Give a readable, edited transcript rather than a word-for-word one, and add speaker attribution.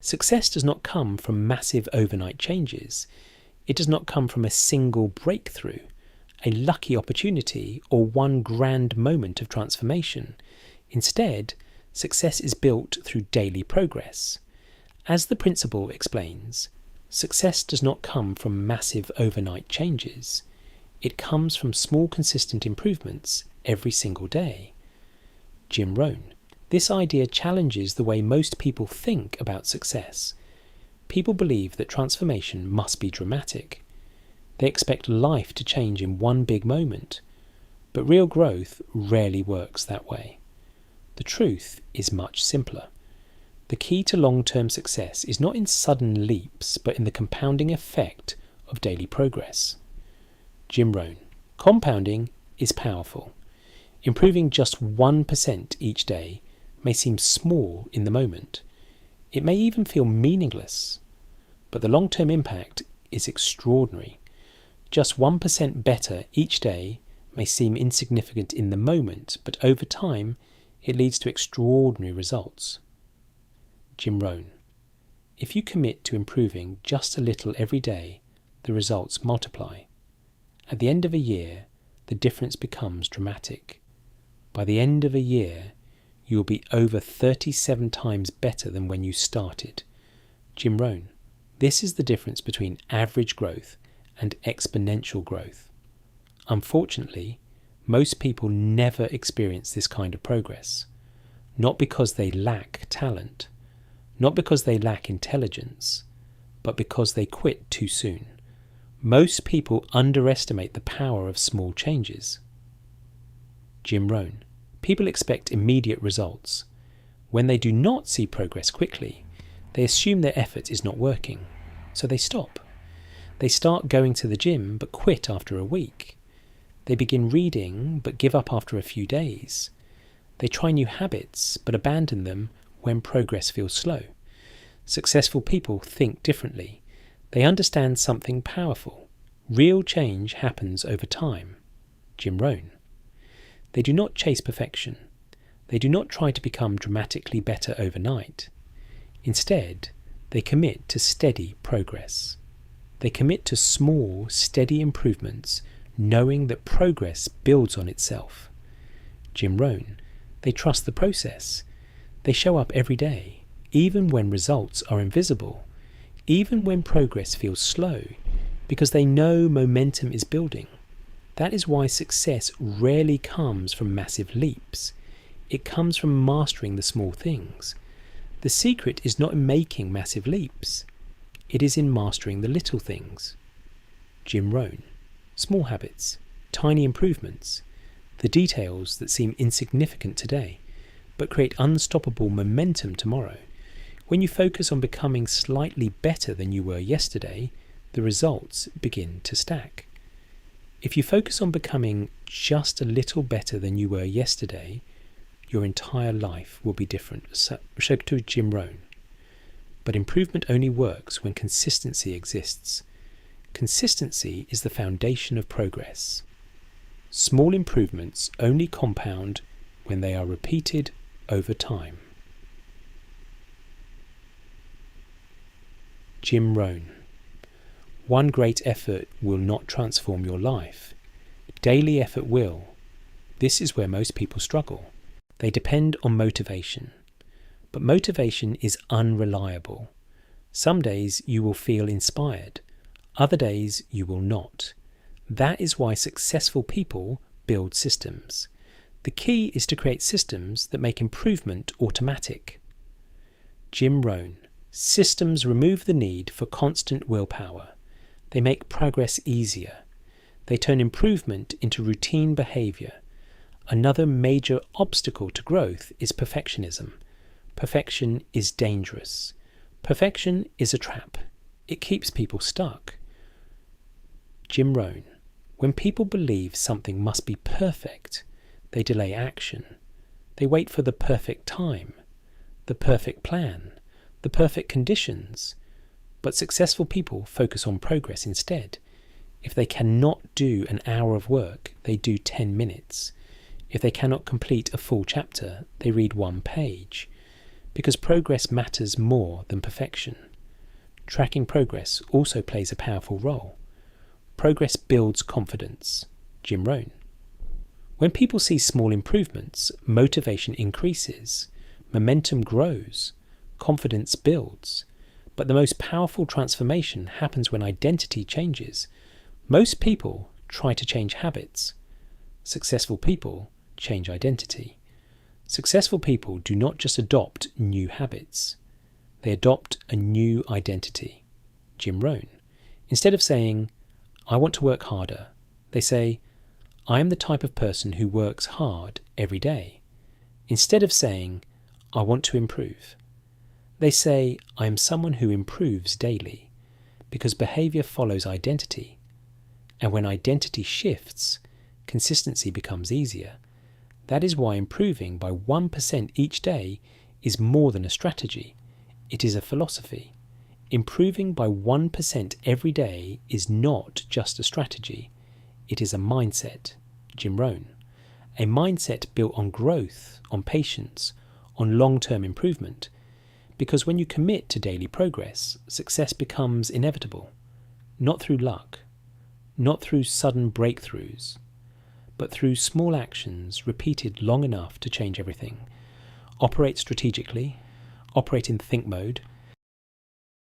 Speaker 1: Success does not come from massive overnight changes. It does not come from a single breakthrough, a lucky opportunity, or one grand moment of transformation. Instead, success is built through daily progress. As the principle explains, success does not come from massive overnight changes. It comes from small consistent improvements every single day. Jim Rohn. This idea challenges the way most people think about success. People believe that transformation must be dramatic. They expect life to change in one big moment, but real growth rarely works that way. The truth is much simpler. The key to long-term success is not in sudden leaps, but in the compounding effect of daily progress. Jim Rohn. Compounding is powerful. Improving just 1% each day may seem small in the moment. It may even feel meaningless, but the long-term impact is extraordinary. Just 1% better each day may seem insignificant in the moment, but over time it leads to extraordinary results. Jim Rohn. If you commit to improving just a little every day, the results multiply. At the end of a year, the difference becomes dramatic. By the end of a year, you will be over 37 times better than when you started. Jim Rohn. This is the difference between average growth and exponential growth. Unfortunately, most people never experience this kind of progress. Not because they lack talent, not because they lack intelligence, but because they quit too soon. Most people underestimate the power of small changes. Jim Rohn. People expect immediate results. When they do not see progress quickly, they assume their effort is not working, so they stop. They start going to the gym but quit after a week. They begin reading but give up after a few days. They try new habits but abandon them when progress feels slow. Successful people think differently. They understand something powerful. Real change happens over time. Jim Rohn. They do not chase perfection. They do not try to become dramatically better overnight. Instead, they commit to steady progress. They commit to small, steady improvements, knowing that progress builds on itself. Jim Rohn. They trust the process. They show up every day, even when results are invisible, even when progress feels slow, because they know momentum is building. That is why success rarely comes from massive leaps. It comes from mastering the small things. The secret is not in making massive leaps. It is in mastering the little things. Jim Rohn. Small habits, tiny improvements, the details that seem insignificant today, but create unstoppable momentum tomorrow. When you focus on becoming slightly better than you were yesterday, the results begin to stack. If you focus on becoming just a little better than you were yesterday, your entire life will be different. So to Jim Rohn. But improvement only works when consistency exists. Consistency is the foundation of progress. Small improvements only compound when they are repeated over time. Jim Rohn. One great effort will not transform your life. Daily effort will. This is where most people struggle. They depend on motivation. But motivation is unreliable. Some days you will feel inspired. Other days you will not. That is why successful people build systems. The key is to create systems that make improvement automatic. Jim Rohn. Systems remove the need for constant willpower. They make progress easier. They turn improvement into routine behavior. Another major obstacle to growth is perfectionism. Perfection is dangerous. Perfection is a trap. It keeps people stuck. Jim Rohn. When people believe something must be perfect, they delay action. They wait for the perfect time, the perfect plan, the perfect conditions. But successful people focus on progress instead. If they cannot do an hour of work, they do 10 minutes. If they cannot complete a full chapter, they read 1 page. because progress matters more than perfection. Tracking progress also plays a powerful role. Progress builds confidence. Jim Rohn. When people see small improvements, motivation increases, momentum grows, confidence builds. But the most powerful transformation happens when identity changes. Most people try to change habits. Successful people change identity. Successful people do not just adopt new habits. They adopt a new identity. Jim Rohn. Instead of saying, I want to work harder, they say, I am the type of person who works hard every day. Instead of saying, I want to improve, they say, I am someone who improves daily, because behaviour follows identity. And when identity shifts, consistency becomes easier. That is why improving by 1% each day is more than a strategy. It is a philosophy. Improving by 1% every day is not just a strategy. It is a mindset. Jim Rohn. A mindset built on growth, on patience, on long-term improvement. Because when you commit to daily progress, success becomes inevitable. Not through luck, not through sudden breakthroughs, but through small actions repeated long enough to change everything. Operate strategically, operate in think mode,